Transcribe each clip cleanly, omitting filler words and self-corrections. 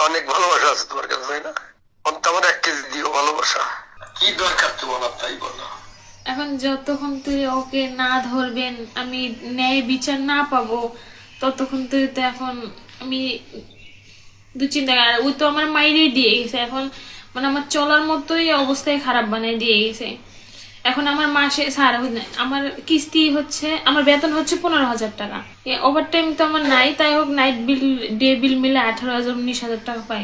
অনেক ভালোবাসা আছে তোমার কাছে, তাই না? আমার 1 কেজি দিও ভালোবাসা। কি দরকার তোমার, তাই বলো। এখন যতক্ষণ তুই ওকে না ধরবেন, আমি ন্যায় বিচার না পাবো, ততক্ষণ তুই তো এখন আমি দুশ্চিন্তা। আর ওই তো আমার মাইরেই দিয়ে গেছে এখন, মানে আমার চলার মতোই অবস্থায় খারাপ বানিয়ে দিয়ে গেছে। এখন আমার মাসে স্যার আমার কিস্তি হচ্ছে, আমার বেতন হচ্ছে 15,000 টাকা। ওভার টাইম তো আমার নাই, তাই হোক নাইট বিল ডে বিল মিলে 18,000 19,000 টাকা পাই।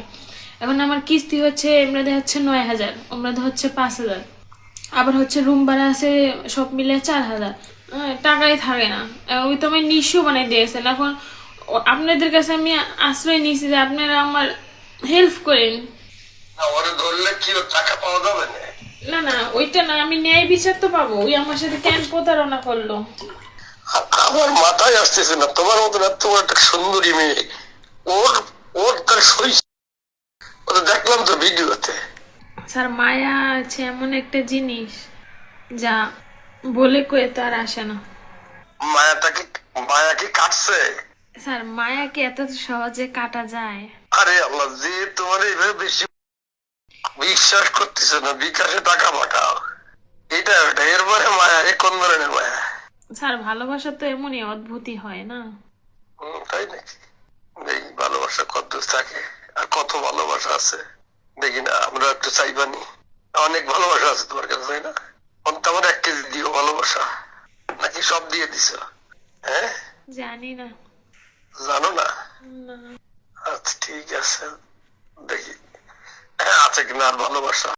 এখন আমার কিস্তি হচ্ছে এমরাদে হচ্ছে 9,000, ওমরাদে হচ্ছে 5,000, আবার হচ্ছে রুম ভাড়া আছে, সব মিলে 4,000। টাকাই থাকে না। ওই তো আমি নিঃস্ব বানাই দিয়েছেন। এখন আপনাদের কাছে আমি আশ্রয় নিয়েছি যে আপনারা আমার হেল্প করেন। না, ওরে ধরলে কি ওর টাকা পাওয়া যাবে না? না না, ওইটা না, আমি ন্যায় বিচার তো পাবো। ওই আমার সাথে কেন প্রতারণা করলো? আমার মাথায় আসতেছে না, তোমার মতন এত বড় একটা সুন্দরী মেয়ে, ওর ওর তার সই দেখলাম তো ভিডিওতে। স্যার, মায়া আছে এমন একটা জিনিস যা বলে কয়ে তো আর আসে না। মায়াটাকে, মায়া কি কাটছে? স্যার, মায়াকে এত সহজে কাটা যায়? আরে আল্লাহ, যে তোমার এইভাবে বেশি বিশ্বাস করতেছে না, বিকাশে টাকা পাঠাও, এটা ওটা, এরপরে মায়া, এ কোন ধরনের মায়া? স্যার, ভালোবাসা তো এমনই অদ্ভুতই হয় না? তাই নাকি? দেখি ভালোবাসা কত থাকে, আর কত ভালোবাসা আছে দেখি না, আমরা একটু চাইবানি। অনেক ভালোবাসা আছে তোমার কাছে, তাই না? আমার 1 কেজি দিও ভালোবাসা, নাকি সব দিয়ে দিছ? হ্যাঁ, জানি না। জানো না? না। আচ্ছা ঠিক আছে, দেখি হ্যাঁ আছে কিনা আর ভালোবাসা।